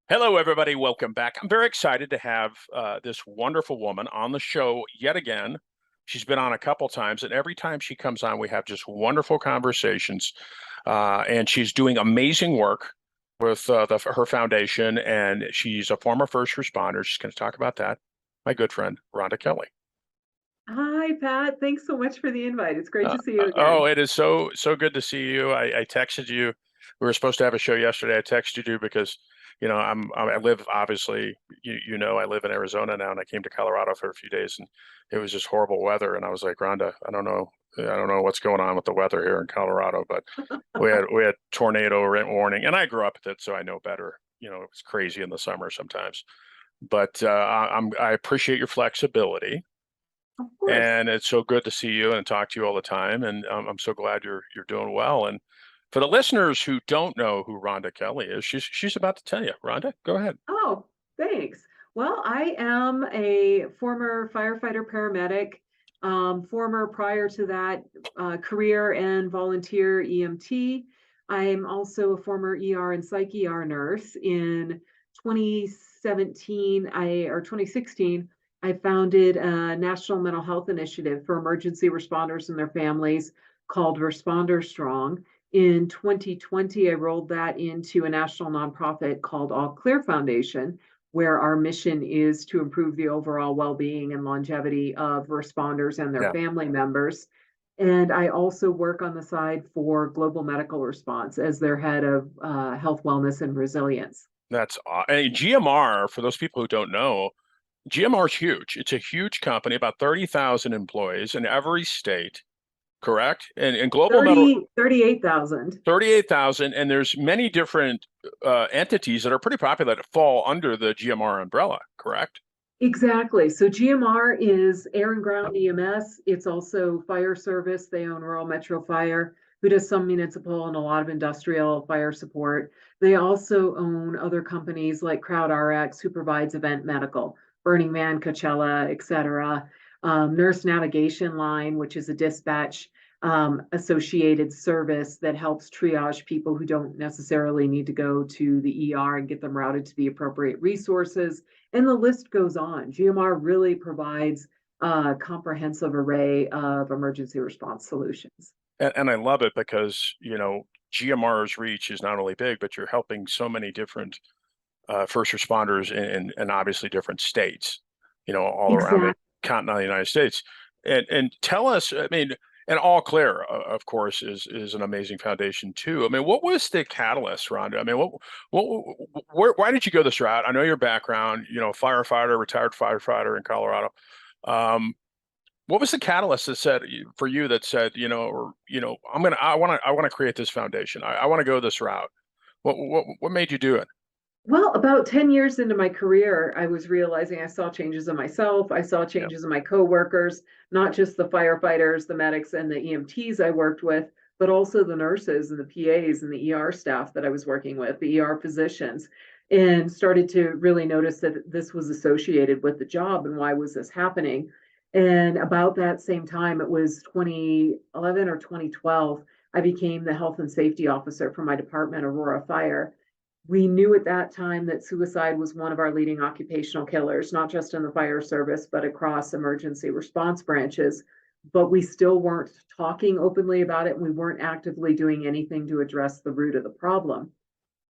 Hello, everybody. Welcome back. I'm very excited to have this wonderful woman on the show yet again. She's been on a couple times, and every time she comes on, we have just wonderful conversations. And she's doing amazing work with her foundation, and she's a former first responder. She's going to talk about that. My good friend, Rhonda Kelly. Hi, Pat. Thanks so much for the invite. It's great to see you again. Oh, it is so good to see you. I texted you. We were supposed to have a show yesterday. I texted you because I live, obviously, I live in Arizona now, and I came to Colorado for a few days, and it was just horrible weather. And I was like, Rhonda, I don't know what's going on with the weather here in Colorado, but we had tornado warning, and I grew up with it, so I know better. It's crazy in the summer sometimes, but I appreciate your flexibility. Of course. And it's so good to see you and talk to you all the time, and I'm so glad you're doing well. And for the listeners who don't know who Rhonda Kelly is, she's about to tell you. Rhonda, go ahead. Oh, thanks. Well, I am a former firefighter paramedic, former prior to that career and volunteer EMT. I'm also a former ER and psych ER nurse. In 2016, I founded a national mental health initiative for emergency responders and their families called Responder Strong. In 2020, I rolled that into a national nonprofit called All Clear Foundation, where our mission is to improve the overall well-being and longevity of responders and their family members. And I also work on the side for Global Medical Response as their head of health, wellness, and resilience. That's GMR, for those people who don't know, GMR is huge. It's a huge company, about 30,000 employees in every state. Correct? And global 38,000. 38,000, and there's many different entities that are pretty popular that fall under the GMR umbrella, correct? Exactly. So GMR is air and ground EMS. It's also fire service. They own Rural Metro Fire, who does some municipal and a lot of industrial fire support. They also own other companies like CrowdRx, who provides event medical, Burning Man, Coachella, etc. Nurse Navigation Line, which is a dispatch associated service that helps triage people who don't necessarily need to go to the ER and get them routed to the appropriate resources. And the list goes on. GMR really provides a comprehensive array of emergency response solutions. And I love it because, GMR's reach is not only big, but you're helping so many different first responders in obviously different states, all around the continental United States. And tell us, and All Clear, of course, is an amazing foundation too. What was the catalyst, Rhonda? Why did you go this route? I know your background, firefighter, retired firefighter in Colorado. What was the catalyst that said for you that said, I want to create this foundation. I want to go this route. What made you do it? Well, about 10 years into my career, I was realizing I saw changes in myself. I saw changes in my coworkers, not just the firefighters, the medics, and the EMTs I worked with, but also the nurses and the PAs and the ER staff that I was working with, the ER physicians, and started to really notice that this was associated with the job and why was this happening. And about that same time, it was 2011 or 2012, I became the health and safety officer for my department, Aurora Fire. We knew at that time that suicide was one of our leading occupational killers, not just in the fire service, but across emergency response branches. But we still weren't talking openly about it, and we weren't actively doing anything to address the root of the problem.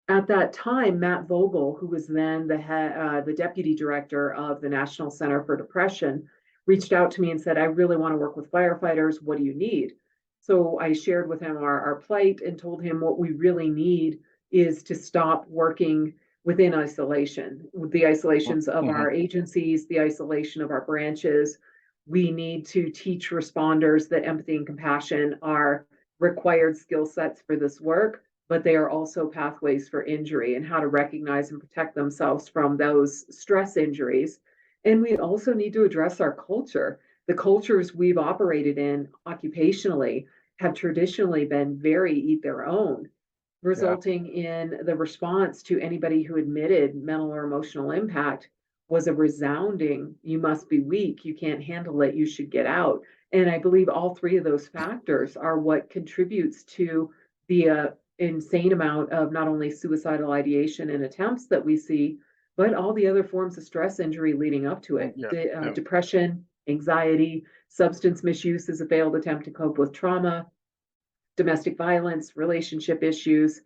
At that time, Matt Vogel, who was then the deputy director of the National Center for Depression, reached out to me and said, I really want to work with firefighters. What do you need? So I shared with him our plight and told him what we really need is to stop working within isolation, with the isolations of our agencies, the isolation of our branches. We need to teach responders that empathy and compassion are required skill sets for this work, but they are also pathways for injury and how to recognize and protect themselves from those stress injuries. And we also need to address our culture. The cultures we've operated in occupationally have traditionally been very eat their own, resulting in the response to anybody who admitted mental or emotional impact was a resounding, you must be weak, you can't handle it, you should get out. And I believe all three of those factors are what contributes to the insane amount of not only suicidal ideation and attempts that we see, but all the other forms of stress injury leading up to it. Depression, anxiety, substance misuse is a failed attempt to cope with trauma, domestic violence, relationship issues.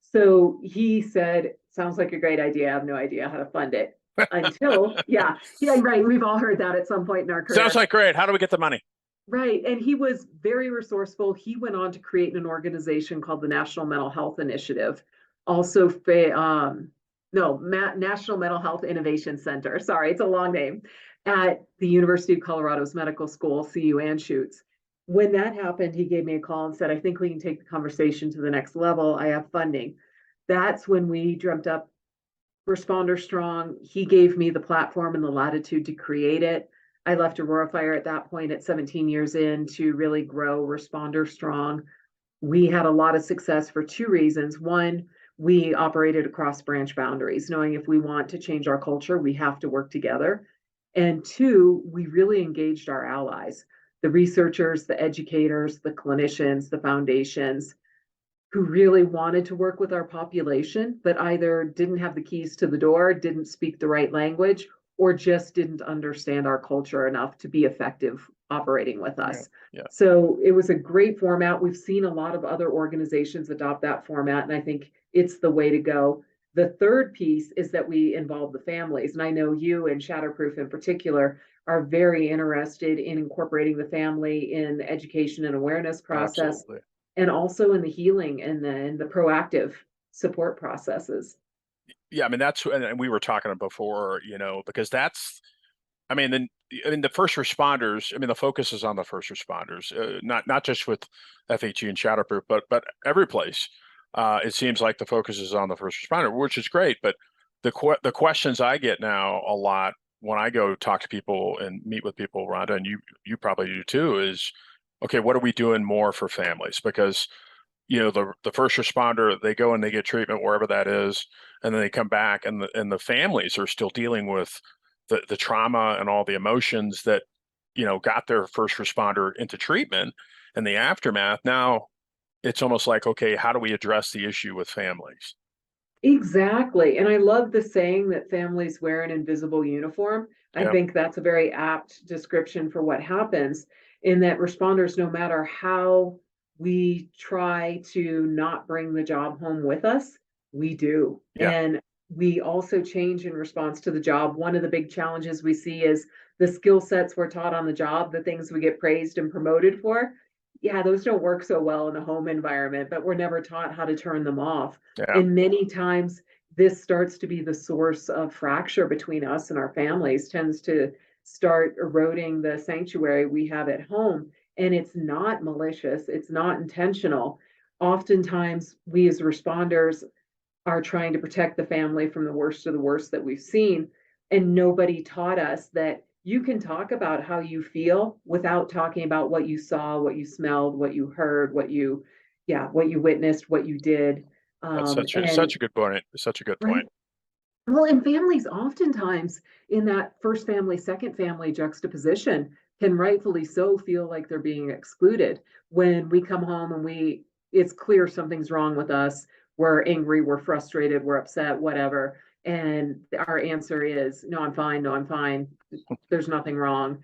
So he said, sounds like a great idea. I have no idea how to fund it. Until, yeah, right. We've all heard that at some point in our career. Sounds like great. How do we get the money? Right. And he was very resourceful. He went on to create an organization called the National Mental Health Initiative. Also, National Mental Health Innovation Center. Sorry, it's a long name. At the University of Colorado's Medical School, CU Anschutz. When that happened, he gave me a call and said, I think we can take the conversation to the next level. I have funding. That's when we dreamt up Responder Strong. He gave me the platform and the latitude to create it. I left Aurora Fire at that point at 17 years in to really grow Responder Strong. We had a lot of success for two reasons. One, we operated across branch boundaries, knowing if we want to change our culture, we have to work together. And two, we really engaged our allies, the researchers, the educators, the clinicians, the foundations, who really wanted to work with our population, but either didn't have the keys to the door, didn't speak the right language, or just didn't understand our culture enough to be effective operating with us. So it was a great format. We've seen a lot of other organizations adopt that format, and I think it's the way to go. The third piece is that we involve the families. And I know you and Shatterproof in particular are very interested in incorporating the family in the education and awareness process. Absolutely. And also in the healing and the proactive support processes. Yeah, I mean, and we were talking before, because that's, the first responders. I mean, the focus is on the first responders, not just with FHE and Shatterproof, but every place. It seems like the focus is on the first responder, which is great. But the questions I get now a lot when I go talk to people and meet with people, Rhonda, and you probably do too, is, okay, what are we doing more for families? Because the first responder, they go and they get treatment wherever that is, and then they come back, and the families are still dealing with the trauma and all the emotions that got their first responder into treatment and the aftermath. Now it's almost like, okay, how do we address the issue with families? Exactly. And I love the saying that families wear an invisible uniform. I think that's a very apt description for what happens, in that responders, no matter how we try to not bring the job home with us, we do. And we also change in response to the job. One of the big challenges we see is the skill sets we're taught on the job, the things we get praised and promoted for. Yeah, those don't work so well in a home environment, but we're never taught how to turn them off. And many times this starts to be the source of fracture between us and our families, tends to start eroding the sanctuary we have at home. And it's not malicious, it's not intentional. Oftentimes, we as responders are trying to protect the family from the worst of the worst that we've seen. And nobody taught us that you can talk about how you feel without talking about what you saw, what you smelled, what you heard, what you witnessed, what you did. That's such a good point. Such a good point. Well, and families oftentimes in that first family, second family juxtaposition can rightfully so feel like they're being excluded when we come home and it's clear something's wrong with us. We're angry, we're frustrated, we're upset, whatever. And our answer is, no, I'm fine. No, I'm fine. There's nothing wrong.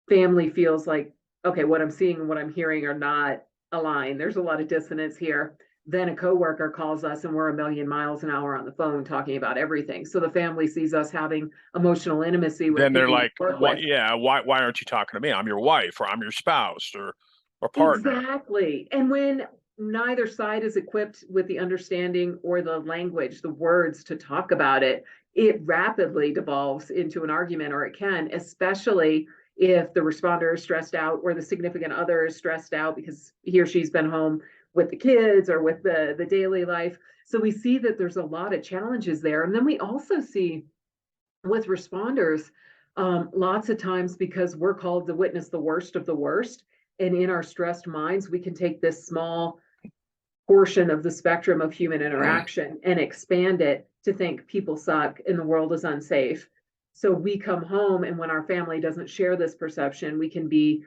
Family feels like, okay, what I'm seeing and what I'm hearing are not aligned. There's a lot of dissonance here. Then a coworker calls us and we're a million miles an hour on the phone talking about everything. So the family sees us having emotional intimacy with. Then they're like, why aren't you talking to me? I'm your wife, or I'm your spouse, or partner. Exactly. And when neither side is equipped with the understanding or the language, the words to talk about it, it rapidly devolves into an argument, or it can, especially if the responder is stressed out or the significant other is stressed out because he or she's been home with the kids or with the daily life. So we see that there's a lot of challenges there. And then we also see with responders, lots of times, because we're called to witness the worst of the worst, and in our stressed minds, we can take this small portion of the spectrum of human interaction and expand it to think people suck and the world is unsafe. So we come home, and when our family doesn't share this perception, we can be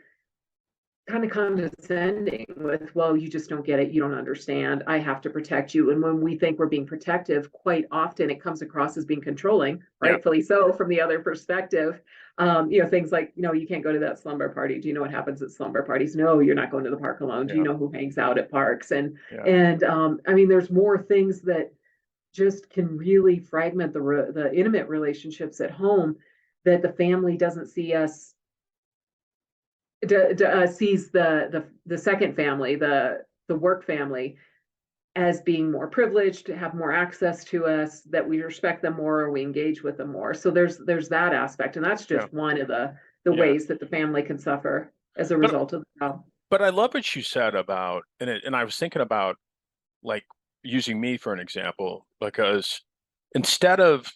kind of condescending with, well, you just don't get it. You don't understand. I have to protect you. And when we think we're being protective, quite often it comes across as being controlling, Yeah. rightfully so, from the other perspective. Things like, no, you can't go to that slumber party. Do you know what happens at slumber parties? No, you're not going to the park alone. Do you Yeah. know who hangs out at parks? Yeah. There's more things that just can really fragment the intimate relationships at home, that the family doesn't see us sees the second family, the work family, as being more privileged, to have more access to us, that we respect them more, or we engage with them more. So there's that aspect, and that's Yeah. just one of the Yeah. ways that the family can suffer as a But result of the job. but I love what you said about, and I was thinking about, like, using me for an example, because instead of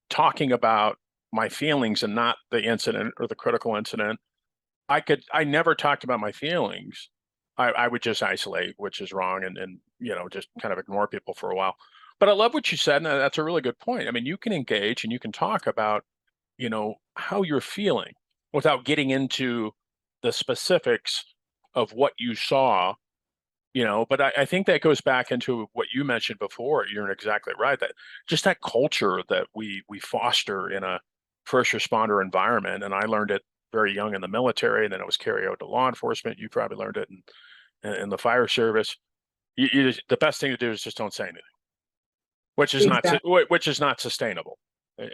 talking about my feelings and not the incident or the critical incident, I never talked about my feelings. I would just isolate, which is wrong, and just kind of ignore people for a while. But I love what you said, and that's a really good point. I mean, you can engage and you can talk about, how you're feeling without getting into the specifics of what you saw. But I think that goes back into what you mentioned before. You're exactly right, that just that culture that we foster in a first responder environment. And I learned it very young in the military, and then it was carried out to law enforcement. You probably learned it in the fire service. The best thing to do is just don't say anything, Exactly. which is not sustainable,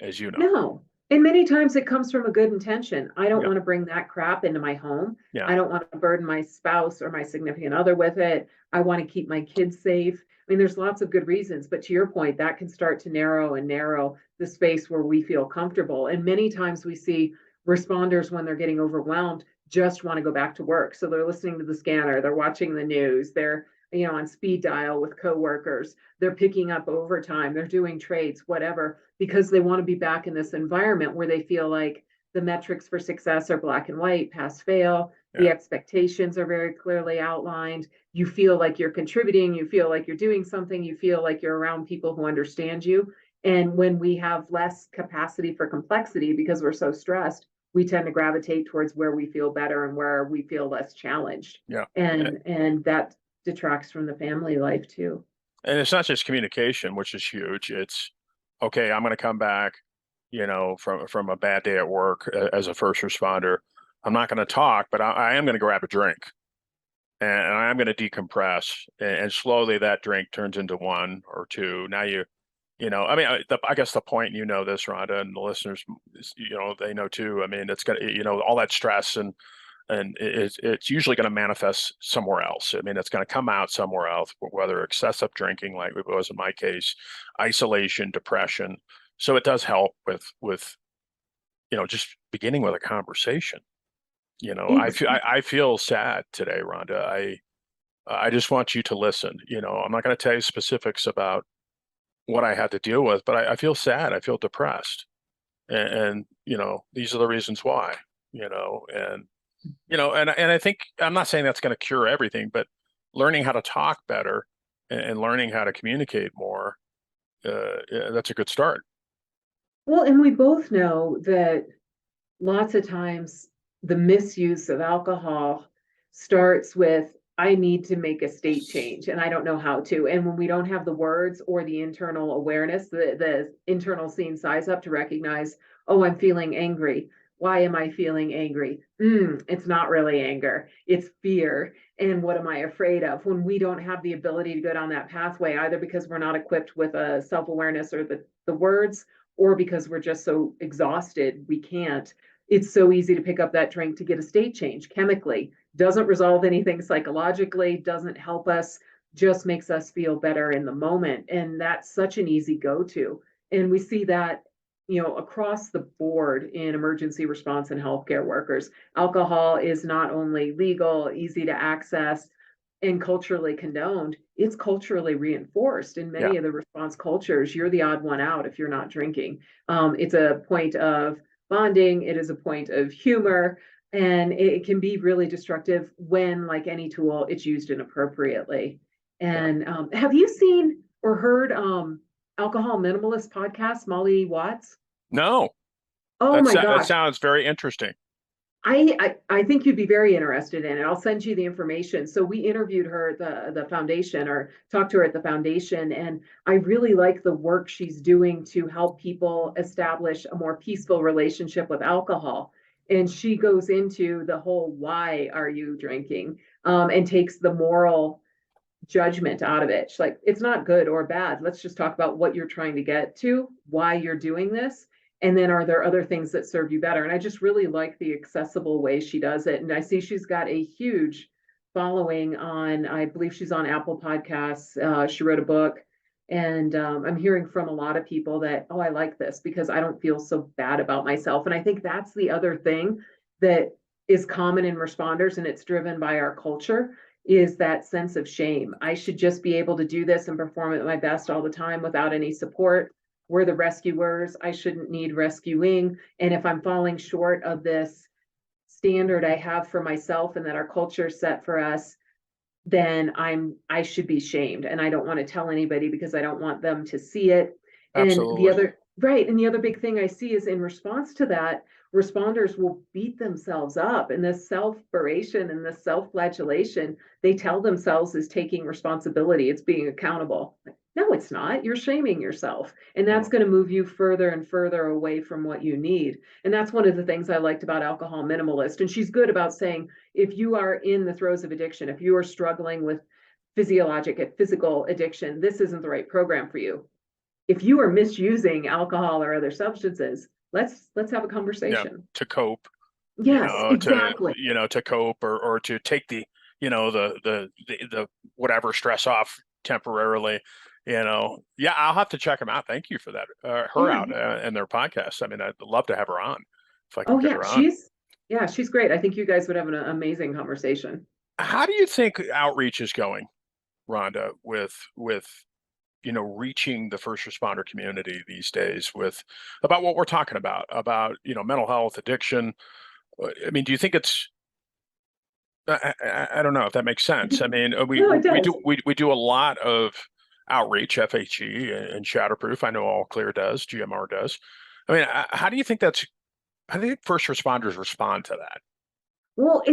as you know. No. And many times it comes from a good intention. I don't Yeah. want to bring that crap into my home. Yeah. I don't want to burden my spouse or my significant other with it. I want to keep my kids safe. I mean, there's lots of good reasons, but to your point, that can start to narrow and narrow the space where we feel comfortable. And many times we see responders, when they're getting overwhelmed, just want to go back to work. So they're listening to the scanner, they're watching the news, they're on speed dial with coworkers, they're picking up overtime, they're doing trades, whatever, because they want to be back in this environment where they feel like the metrics for success are black and white, pass fail, the Yeah. expectations are very clearly outlined. You feel like you're contributing, you feel like you're doing something, you feel like you're around people who understand you. And when we have less capacity for complexity because we're so stressed, we tend to gravitate towards where we feel better and where we feel less challenged. Yeah. And that detracts from the family life too. And it's not just communication, which is huge. It's, okay, I'm going to come back, from a bad day at work as a first responder. I'm not going to talk, but I am going to grab a drink, and I'm going to decompress. And slowly that drink turns into one or two. Now I mean, I guess the point, this, Rhonda, and the listeners, they know too. I mean, it's got, all that stress and it's usually going to manifest somewhere else. I mean, it's going to come out somewhere else, whether excessive drinking, like it was in my case, isolation, depression. So it does help with just beginning with a conversation. I feel sad today, Rhonda. I just want you to listen. I'm not going to tell you specifics about what I had to deal with, but I feel sad. I feel depressed, and these are the reasons why. And and I think, I'm not saying that's going to cure everything, but learning how to talk better and learning how to communicate more, yeah, that's a good start. Well, and we both know that lots of times the misuse of alcohol starts with, I need to make a state change and I don't know how to. And when we don't have the words or the internal awareness, the internal seeing size up to recognize, oh, I'm feeling angry. Why am I feeling angry? It's not really anger, it's fear. And what am I afraid of? When we don't have the ability to go down that pathway, either because we're not equipped with a self-awareness or the words, or because we're just so exhausted, we can't. It's so easy to pick up that drink to get a state change chemically. Doesn't resolve anything psychologically, doesn't help us, just makes us feel better in the moment. And that's such an easy go-to. And we see that, across the board in emergency response and healthcare workers. Alcohol is not only legal, easy to access, and culturally condoned, it's culturally reinforced in Yeah. many of the response cultures. You're the odd one out if you're not drinking. It's a point of bonding, it is a point of humor, and it can be really destructive when, like any tool, it's used inappropriately. Yeah. And have you seen or heard Alcohol Minimalist podcast, Molly Watts? No. Oh my That gosh. sounds very interesting. I think you'd be very interested in it. I'll send you the information. So we interviewed her at the foundation, or talked to her at the foundation, and I really like the work she's doing to help people establish a more peaceful relationship with alcohol. And she goes into the whole why are you drinking, and takes the moral judgment out of it. She's like, it's not good or bad. Let's just talk about what you're trying to get to, why you're doing this. And then are there other things that serve you better? And I just really like the accessible way she does it. And I see she's got a huge following on, I believe she's on Apple Podcasts. She wrote a book. And I'm hearing from a lot of people that, oh, I like this because I don't feel so bad about myself. And I think that's the other thing that is common in responders, and it's driven by our culture, is that sense of shame. I should just be able to do this and perform at my best all the time without any support. We're the rescuers. I shouldn't need rescuing. And if I'm falling short of this standard I have for myself and that our culture set for us, then I should be shamed. And I don't want to tell anybody because I don't want them to see it. And the Absolutely. other, right. And the other big thing I see is in response to that, responders will beat themselves up, and this self-beration and this self-flagellation they tell themselves is taking responsibility. It's being accountable. No, it's not. You're shaming yourself. And that's Mm. going to move you further and further away from what you need. And that's one of the things I liked about Alcohol Minimalist. And she's good about saying, if you are in the throes of addiction, if you are struggling with physical addiction, this isn't the right program for you. If you are misusing alcohol or other substances, let's have a Yeah, conversation. to cope, Yes, exactly. to cope, or to take the, the whatever stress off temporarily. Yeah, I'll have to check them out. Thank you for that. Her Yeah. out and their podcast. I mean, I'd love to have her on if I can Oh get yeah, her on. she's great. I think you guys would have an amazing conversation. How do you think outreach is going, Rhonda, with reaching the first responder community these days with about what we're talking about, mental health, addiction? I mean, do you think it's I don't know if that makes sense. I mean, No, it does. we do a lot of outreach, FHE and Shatterproof. I know All Clear does, GMR does. I mean, how do you think how do you think first responders respond to that? Well,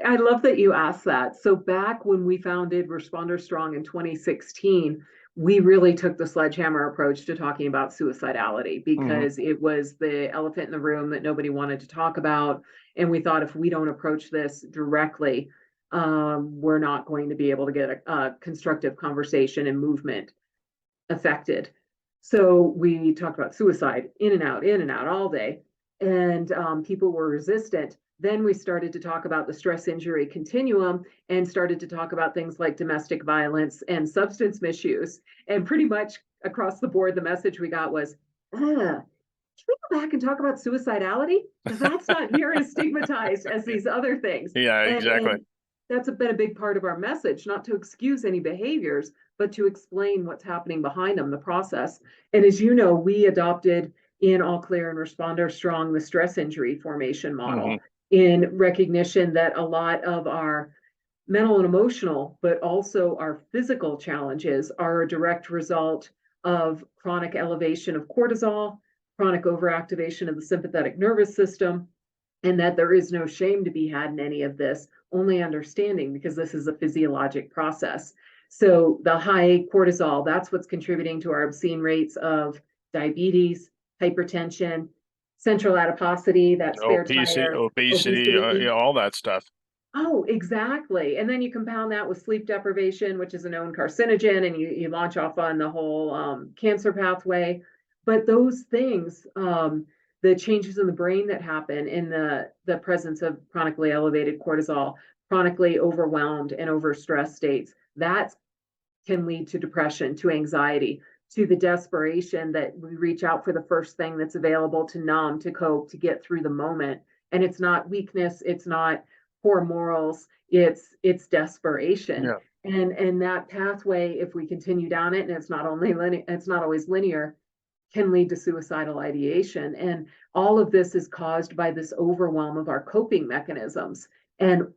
I love that you asked that. So back when we founded Responder Strong in 2016, we really took the sledgehammer approach to talking about suicidality Hmm. because it was the elephant in the room that nobody wanted to talk about. And we thought if we don't approach this directly, we're not going to be able to get a constructive conversation and movement affected. So we talked about suicide in and out all day, and people were resistant. Then we started to talk about the stress injury continuum and started to talk about things like domestic violence and substance misuse. And pretty much across the board, the message we got was, can we go back and talk about suicidality? Because that's not near as stigmatized as these other things. Yeah, exactly. And that's been a big part of our message, not to excuse any behaviors, but to explain what's happening behind them, the process. And as you know, we adopted in All Clear and Responder Strong the stress injury formation Hmm. model in recognition that a lot of our mental and emotional, but also our physical challenges are a direct result of chronic elevation of cortisol, chronic overactivation of the sympathetic nervous system, and that there is no shame to be had in any of this, only understanding because this is a physiologic process. So the high cortisol, that's what's contributing to our obscene rates of diabetes, hypertension, central adiposity, that spare tire, Obesity, obesity. all that stuff. Oh, exactly. And then you compound that with sleep deprivation, which is a known carcinogen, and you launch off on the whole cancer pathway. But those things, the changes in the brain that happen in the presence of chronically elevated cortisol, chronically overwhelmed and overstressed states, that can lead to depression, to anxiety, to the desperation that we reach out for the first thing that's available to numb, to cope, to get through the moment. And it's not weakness, it's not poor morals, it's desperation. Yeah. And that pathway, if we continue down it, and it's not always linear, can lead to suicidal ideation. And all of this is caused by this overwhelm of our coping mechanisms. And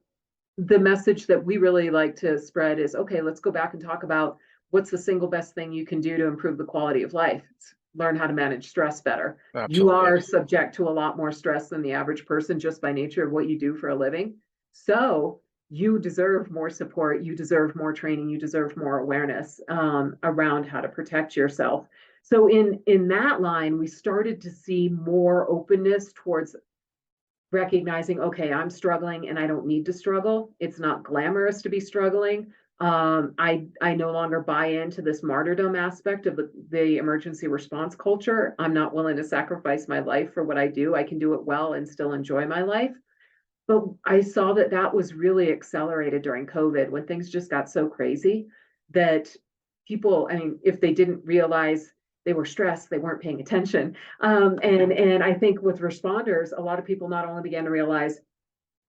the message that we really like to spread is, okay, let's go back and talk about what's the single best thing you can do to improve the quality of life. It's learn how to manage stress better. You Absolutely. are subject to a lot more stress than the average person just by nature of what you do for a living. So you deserve more support, you deserve more training, you deserve more awareness around how to protect yourself. So in that line, we started to see more openness towards recognizing, okay, I'm struggling and I don't need to struggle. It's not glamorous to be struggling. I no longer buy into this martyrdom aspect of the emergency response culture. I'm not willing to sacrifice my life for what I do. I can do it well and still enjoy my life. But I saw that that was really accelerated during COVID when things just got so crazy that people, I mean, if they didn't realize they were stressed, they weren't paying attention. And I think with responders, a lot of people not only began to realize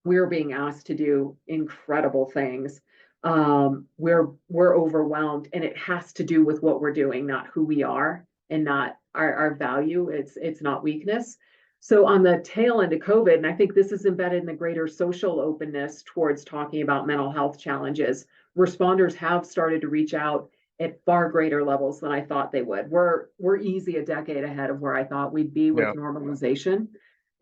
we're being asked to do incredible things. We're overwhelmed, and it has to do with what we're doing, not who we are, and not our value. It's not weakness. So on the tail end of COVID, and I think this is embedded in the greater social openness towards talking about mental health challenges, responders have started to reach out at far greater levels than I thought they would. We're easy a decade ahead of where I thought we'd be with Yeah. normalization.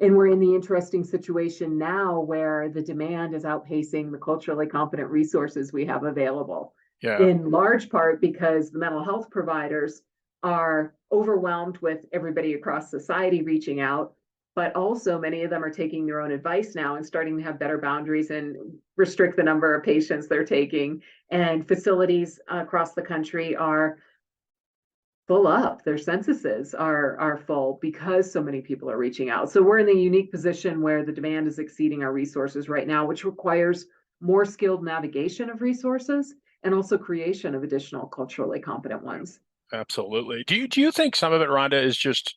And we're in the interesting situation now where the demand is outpacing the culturally competent resources we have available, Yeah. in large part because the mental health providers are overwhelmed with everybody across society reaching out, but also many of them are taking their own advice now and starting to have better boundaries and restrict the number of patients they're taking. And facilities across the country are full up. Their censuses are full because so many people are reaching out. So we're in the unique position where the demand is exceeding our resources right now, which requires more skilled navigation of resources and also creation of additional culturally competent ones. Absolutely. Do you think some of it, Rhonda, is just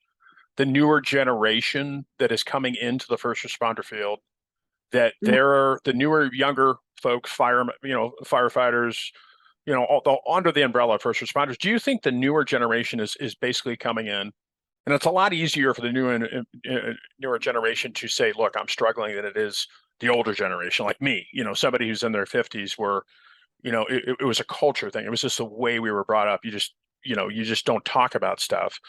the newer generation that is coming into the first responder field, that they're the newer, younger folks, firefighters, under the umbrella of first responders? Do you think the newer generation is basically coming in, and it's a lot easier for the newer generation to say, "Look, I'm struggling," than it is the older generation, like me, somebody who's in their 50s, where it was a culture thing. It was just the way we were brought up. You just don't talk about stuff.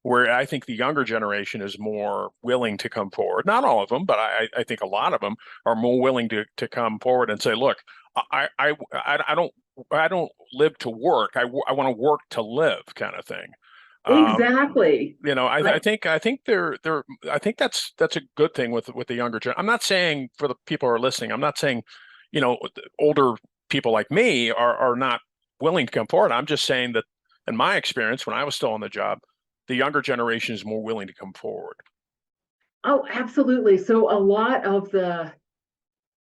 Where I think the younger generation is more willing to come forward. Not all of them, but I think a lot of them are more willing to come forward and say, "Look, I don't live to work. I want to work to live," kind of thing. Exactly. I think that's a good thing with the younger gen. I'm not saying, for the people who are listening, I'm not saying, older people like me are not willing to come forward. I'm just saying that in my experience, when I was still on the job, the younger generation is more willing to come forward. Oh, absolutely. So a lot of the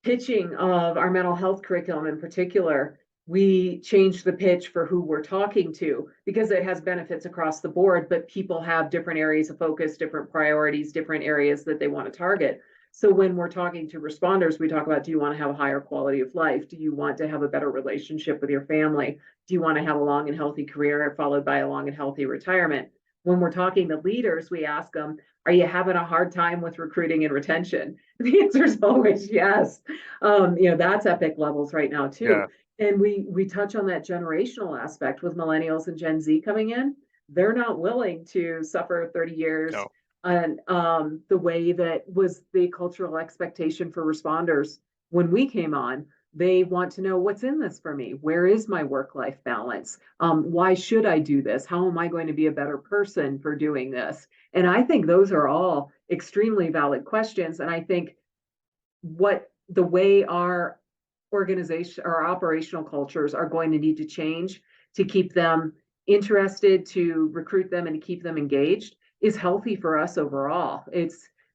pitching of our mental health curriculum in particular, we changed the pitch for who we're talking to because it has benefits across the board, but people have different areas of focus, different priorities, different areas that they want to target. So when we're talking to responders, we talk about, do you want to have a higher quality of life? Do you want to have a better relationship with your family? Do you want to have a long and healthy career followed by a long and healthy retirement? When we're talking to leaders, we ask them, are you having a hard time with recruiting and retention? The answer is always yes. That's epic levels right now too. Yeah. And we touch on that generational aspect with millennials and Gen Z coming in. They're not willing to suffer 30 years No. and the way that was the cultural expectation for responders when we came on. They want to know, what's in this for me? Where is my work-life balance? Why should I do this? How am I going to be a better person for doing this? And I think those are all extremely valid questions. And I think what the way our organization or operational cultures are going to need to change to keep them interested, to recruit them, and to keep them engaged is healthy for us overall.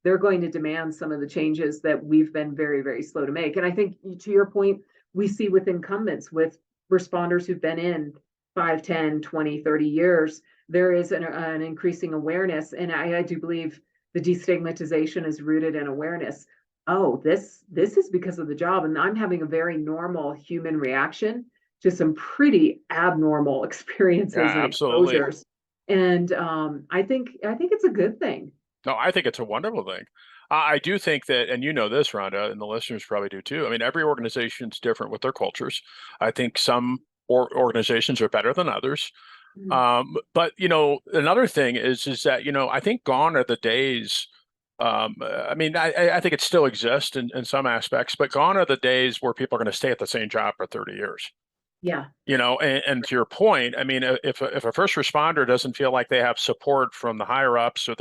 They're going to demand some of the changes that we've been very, very slow to make. And I think, to your point, we see with incumbents, with responders who've been in 5, 10, 20, 30 years, there is an increasing awareness. And I do believe the destigmatization is rooted in awareness. Oh, this is because of the job, and I'm having a very normal human reaction to some pretty abnormal experiences Yeah, and absolutely. exposures. And I think it's a good thing. No, I think it's a wonderful thing. I do think that, and you know this, Rhonda, and the listeners probably do too. I mean, every organization's different with their cultures. I think some organizations are better than others. Mhm. But another thing is that I think gone are the days. I mean, I think it still exists in some aspects, but gone are the days where people are going to stay at the same job for 30 years. Yeah. And to your point, I mean, if a first responder doesn't feel like they have support from the higher ups or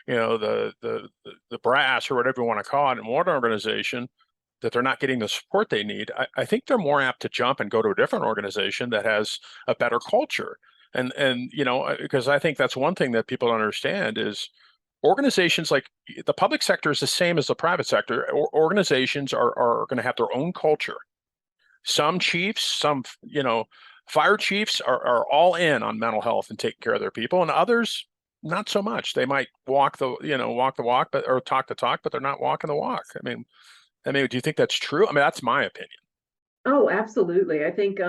the brass or whatever you want to call it in one organization, that they're not getting the support they need, I think they're more apt to jump and go to a different organization that has a better culture. And because I think that's one thing that people don't understand is organizations like the public sector is the same as the private sector. Organizations are going to have their own culture. Some chiefs, fire chiefs are all in on mental health and taking care of their people, and others not so much. They might walk the walk, but or talk the talk, but they're not walking the walk. I mean, do you think that's true? I mean, that's my opinion. Oh, absolutely. I think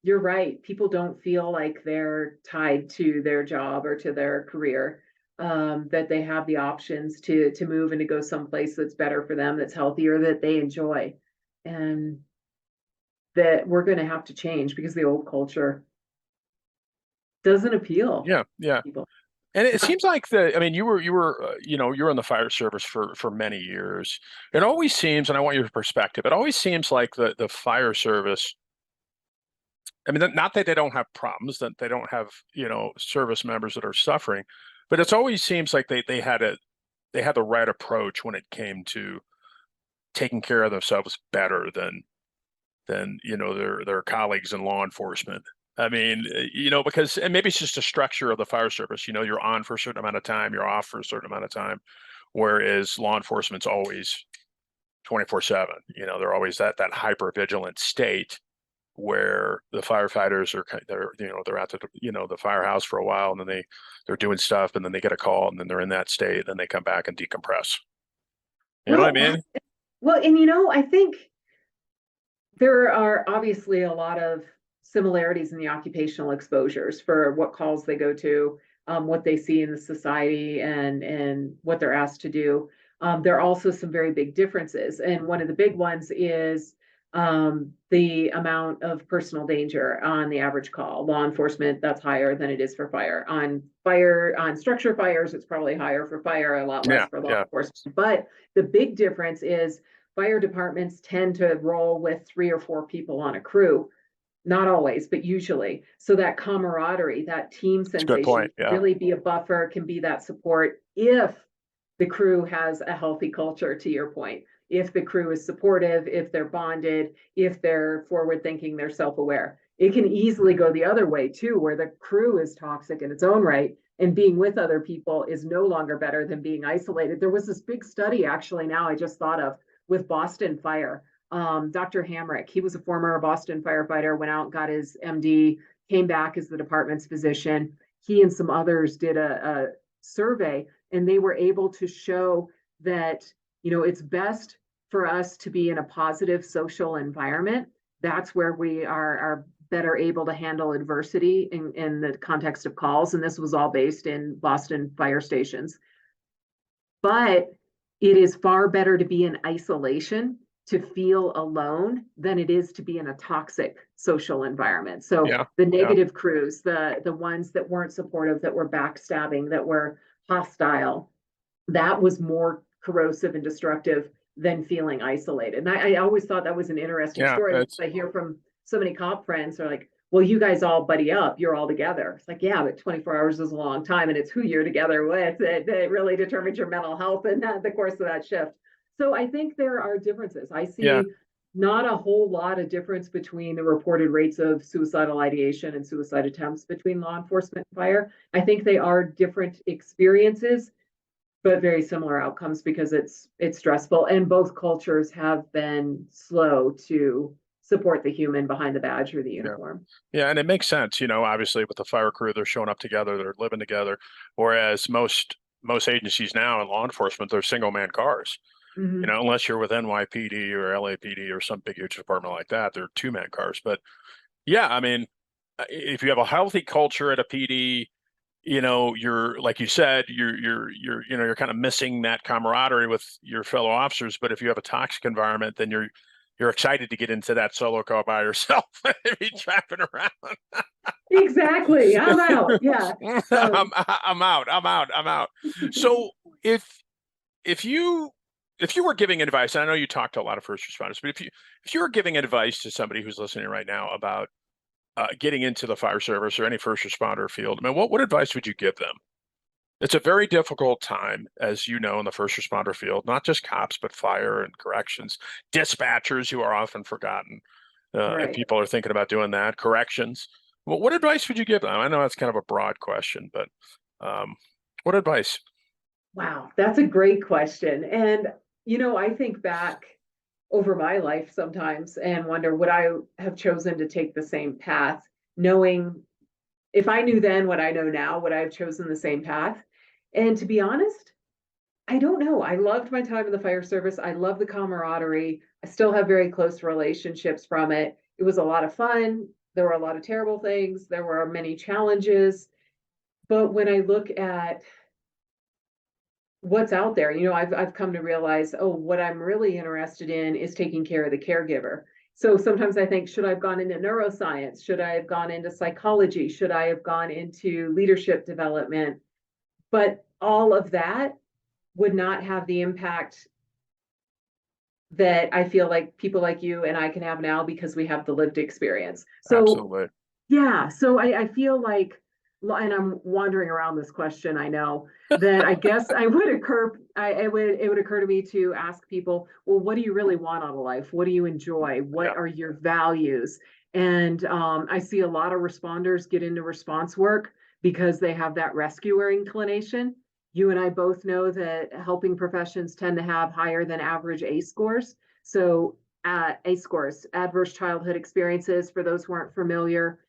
you're right. People don't feel like they're tied to their job or to their career. That they have the options to move and to go someplace that's better for them, that's healthier, that they enjoy. And that we're going to have to change because the old culture doesn't appeal Yeah, yeah. to people. And it seems like I mean, you were in the fire service for many years. It always seems, and I want your perspective, it always seems like the fire service, I mean, not that they don't have problems, that they don't have, service members that are suffering, but it always seems like they had the right approach when it came to taking care of themselves better than their colleagues in law enforcement. I mean, because and maybe it's just a structure of the fire service. You're on for a certain amount of time, you're off for a certain amount of time, whereas law enforcement's always 24/7. They're always that hyper vigilant state where the firefighters they're at the firehouse for a while, and then they're doing stuff, and then they get a call, and then they're in that state, and then they come back and decompress. You know what I Well, mean? well, and I think there are obviously a lot of similarities in the occupational exposures for what calls they go to, what they see in the society, and what they're asked to do. There are also some very big differences, and one of the big ones is the amount of personal danger on the average call. Law enforcement, that's higher than it is for fire. On structure fires, it's probably higher for fire, a lot less Yeah, for law yeah, enforcement. But the big difference is fire departments tend to roll with 3 or 4 people on a crew. Not always, but usually. So that camaraderie, that team it's a good sensation point. can Yeah, really be a buffer, can be that support if the crew has a healthy culture, to your point. If the crew is supportive, if they're bonded, if they're forward thinking, they're self aware. It can easily go the other way too, where the crew is toxic in its own right, and being with other people is no longer better than being isolated. There was this big study, actually, now I just thought of, with Boston Fire. Dr. Hamrick, he was a former Boston firefighter, went out, got his MD, came back as the department's physician. He and some others did a survey, and they were able to show that it's best for us to be in a positive social environment. That's where we are better able to handle adversity in the context of calls. And this was all based in Boston fire stations. But it is far better to be in isolation, to feel alone, than it is to be in a toxic social environment. So yeah, the yeah, negative crews, the ones that weren't supportive, that were backstabbing, that were hostile, that was more corrosive and destructive than feeling isolated. And I always thought that was an interesting yeah. story. I hear from so many cop friends are like, well, you guys all buddy up, you're all together. It's like, yeah, but 24 hours is a long time, and it's who you're together with that really determines your mental health in the course of that shift. So I think there are differences. I Yeah, see not a whole lot of difference between the reported rates of suicidal ideation and suicide attempts between law enforcement and fire. I think they are different experiences, but very similar outcomes because it's stressful, and both cultures have been slow to support the human behind the badge or the yeah, uniform. yeah. And it makes sense, obviously with the fire crew, they're showing up together, they're living together. Whereas most agencies now in law enforcement, they're single man cars. Mm-hmm. Unless you're with NYPD or LAPD or some big huge department like that, they're two-man cars. But yeah, I mean, if you have a healthy culture at a PD, you're like you said, you're kind of missing that camaraderie with your fellow officers. But if you have a toxic environment, then you're excited to get into that solo car by yourself and be driving around. Exactly. I'm out. Yeah. I'm out. I'm out. I'm out. So if you if you were giving advice, and I know you talk to a lot of first responders, but if you were giving advice to somebody who's listening right now about getting into the fire service or any first responder field, I mean, what advice would you give them? It's a very difficult time, as you know, in the first responder field, not just cops, but fire and corrections, dispatchers who are often forgotten. If Right. people are thinking about doing that, corrections. Well, what advice would you give them? I know that's kind of a broad question, but what advice? Wow, that's a great question. And, I think back over my life sometimes and wonder would I have chosen to take the same path, knowing if I knew then what I know now, would I have chosen the same path? And to be honest, I don't know. I loved my time in the fire service. I love the camaraderie. I still have very close relationships from it. It was a lot of fun. There were a lot of terrible things. There were many challenges. But when I look at what's out there, I've come to realize, oh, what I'm really interested in is taking care of the caregiver. So sometimes I think, should I have gone into neuroscience? Should I have gone into psychology? Should I have gone into leadership development? But all of that would not have the impact that I feel like people like you and I can have now because we have the lived experience. So Absolutely. yeah, so I feel like, and I'm wandering around this question, I know, that I guess I would occur, it would occur to me to ask people, well, what do you really want out of life? What do you enjoy? What Yeah. are your values? And I see a lot of responders get into response work because they have that rescuer inclination. You and I both know that helping professions tend to have higher than average ACE scores. So ACE scores, adverse childhood experiences, for those who aren't familiar,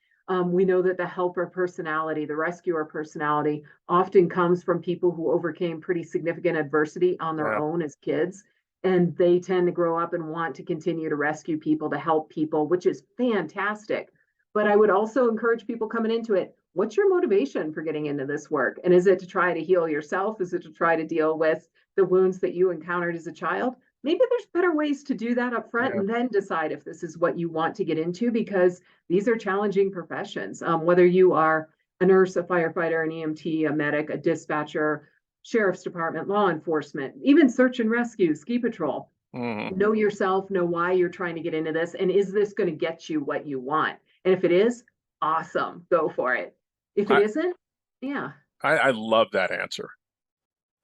we know that the helper personality, the rescuer personality, often comes from people who overcame pretty significant adversity on their Yeah. own as kids. And they tend to grow up and want to continue to rescue people, to help people, which is fantastic. But I would also encourage people coming into it, what's your motivation for getting into this work? And is it to try to heal yourself? Is it to try to deal with the wounds that you encountered as a child? Maybe there's better ways to do that up front Yeah. and then decide if this is what you want to get into, because these are challenging professions. Whether you are a nurse, a firefighter, an EMT, a medic, a dispatcher, sheriff's department, law enforcement, even search and rescue, ski patrol. Hmm. Know yourself, know why you're trying to get into this, and is this going to get you what you want? And if it is, awesome, go for it. If it I, isn't, yeah. I love that answer.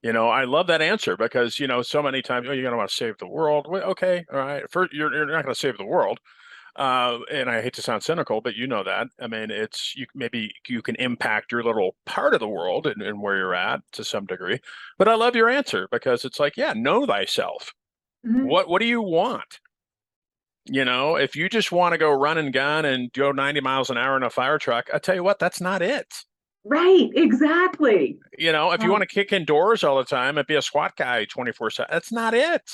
I love that answer because, so many times, oh, you're going to want to save the world. Well, okay. All right. First, you're not going to save the world. And I hate to sound cynical, but you know that. I mean, maybe you can impact your little part of the world and where you're at to some degree. But I love your answer because it's like, yeah, know thyself. Mhm. What do you want? If you just want to go run and gun and go 90 miles an hour in a fire truck, I tell you what, that's not it. Right, exactly. If you want to kick indoors all the time and be a SWAT guy 24/7, that's not it.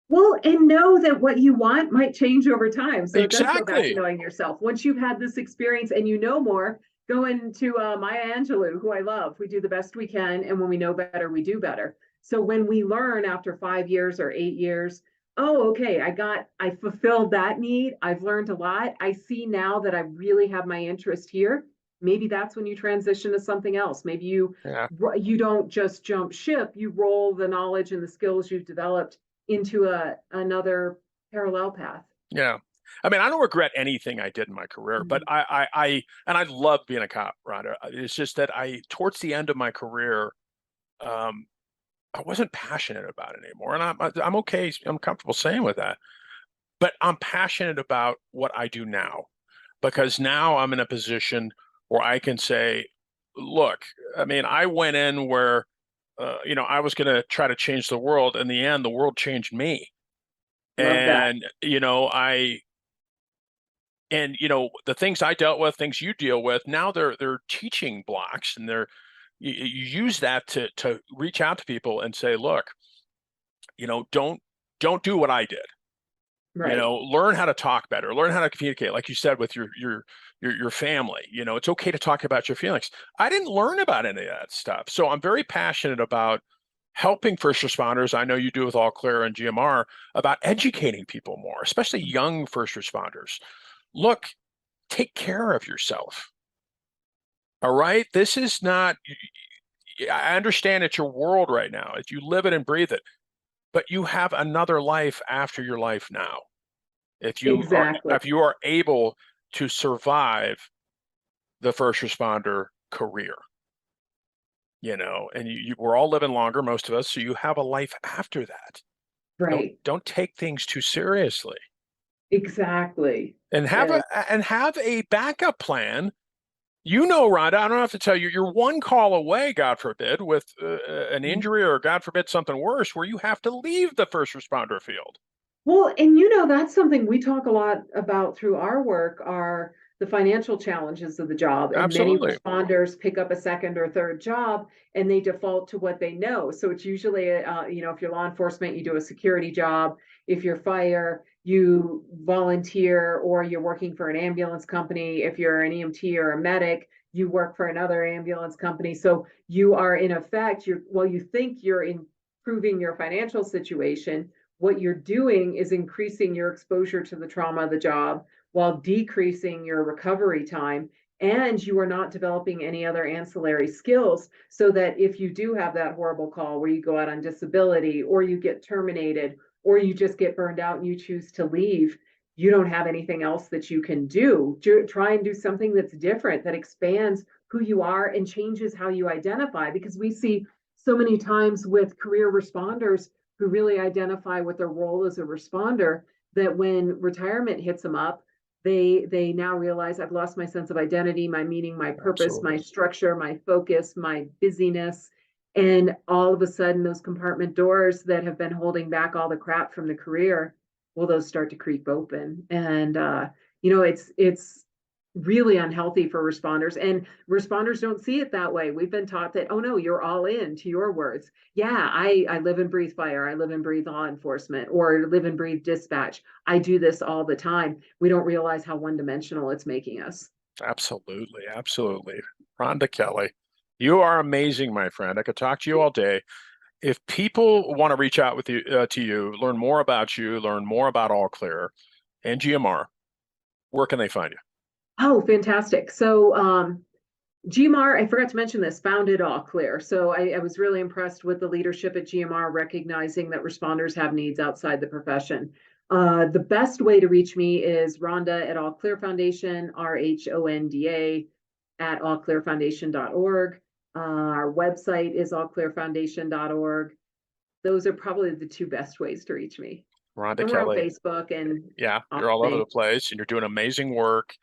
Well, and know that what you want might change over time. So it does go back to Exactly. knowing yourself. Once you've had this experience and you know more, go into Maya Angelou, who I love. We do the best we can. And when we know better, we do better. So when we learn after 5 years or 8 years, oh, okay, I fulfilled that need. I've learned a lot. I see now that I really have my interest here. Maybe that's when you transition to something else. Maybe Yeah. you don't just jump ship, you roll the knowledge and the skills you've developed into another parallel path. Yeah. I mean, I don't regret anything I did in my career, but Mhm. and I love being a cop, Rhonda. It's just that towards the end of my career, um, I wasn't passionate about it anymore. And I'm okay. I'm comfortable saying with that, but I'm passionate about what I do now because now I'm in a position where I can say, look, I mean, I went in where, I was going to try to change the world. In the end, the world changed me. Love that. And, the things I dealt with, things you deal with, now they're teaching blocks, and you use that to reach out to people and say, look, don't do what I did. Right. Learn how to talk better, learn how to communicate, like you said, with your family. It's okay to talk about your feelings. I didn't learn about any of that stuff. So I'm very passionate about helping first responders. I know you do with All Clear and GMR about educating people more, especially young first responders. Look, take care of yourself. All right. This is not, I understand it's your world right now. You live it and breathe it, but you have another life after your life now. Exactly. If you are able to survive the first responder career, and we're all living longer, most of us, so you have a life after that. Right. Don't take things too seriously. Exactly. And have a backup plan. Rhonda, I don't have to tell you, you're one call away, God forbid, with an injury or God forbid something worse, where you have to leave the first responder field. Well, and that's something we talk a lot about through our work are the financial challenges of the job. And many Absolutely. responders pick up a second or third job and they default to what they know. So it's usually, if you're law enforcement, you do a security job. If you're fire, you volunteer or you're working for an ambulance company. If you're an EMT or a medic, you work for another ambulance company. So you are in effect, you think you're improving your financial situation, what you're doing is increasing your exposure to the trauma of the job while decreasing your recovery time. And you are not developing any other ancillary skills so that if you do have that horrible call where you go out on disability or you get terminated or you just get burned out and you choose to leave, you don't have anything else that you can do. Try and do something that's different, that expands who you are and changes how you identify, because we see so many times with career responders who really identify with their role as a responder, that when retirement hits them up, they now realize, I've lost my sense of identity, my meaning, my purpose, Absolutely. my structure, my focus, my busyness. And all of a sudden, those compartment doors that have been holding back all the crap from the career, well, those start to creep open. And it's really unhealthy for responders, and responders don't see it that way. We've been taught that, oh no, you're all in, to your words. Yeah, I live and breathe fire. I live and breathe law enforcement, or live and breathe dispatch. I do this all the time. We don't realize how one-dimensional it's making us. Absolutely. Absolutely. Rhonda Kelly, you are amazing, my friend. I could talk to you all day. If people want to reach out with you to you, learn more about you, learn more about All Clear and GMR, where can they find you? Oh, fantastic. So GMR, I forgot to mention this, founded All Clear. So I was really impressed with the leadership at GMR, recognizing that responders have needs outside the profession. The best way to reach me is Rhonda at All Clear Foundation, RHONDA at allclearfoundation.org. Our website is allclearfoundation.org. Those are probably the two best ways to reach me. Rhonda And we're on Kelly. Facebook and Yeah, you're all over the place, and you're doing amazing work.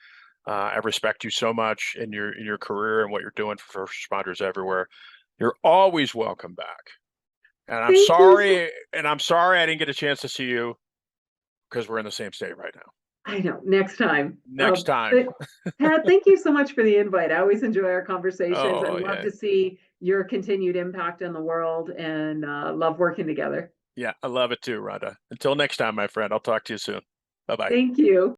I respect you so much in your career and what you're doing for first responders everywhere. You're always welcome back. And I'm Thank you. sorry I didn't get a chance to see you because we're in the same state right now. I know. Next time. Next time. But Pat, thank you so much for the invite. I always enjoy our conversations. I Oh, love yeah. to see your continued impact in the world, and love working together. Yeah, I love it too, Rhonda. Until next time, my friend. I'll talk to you soon. Bye-bye. Thank you.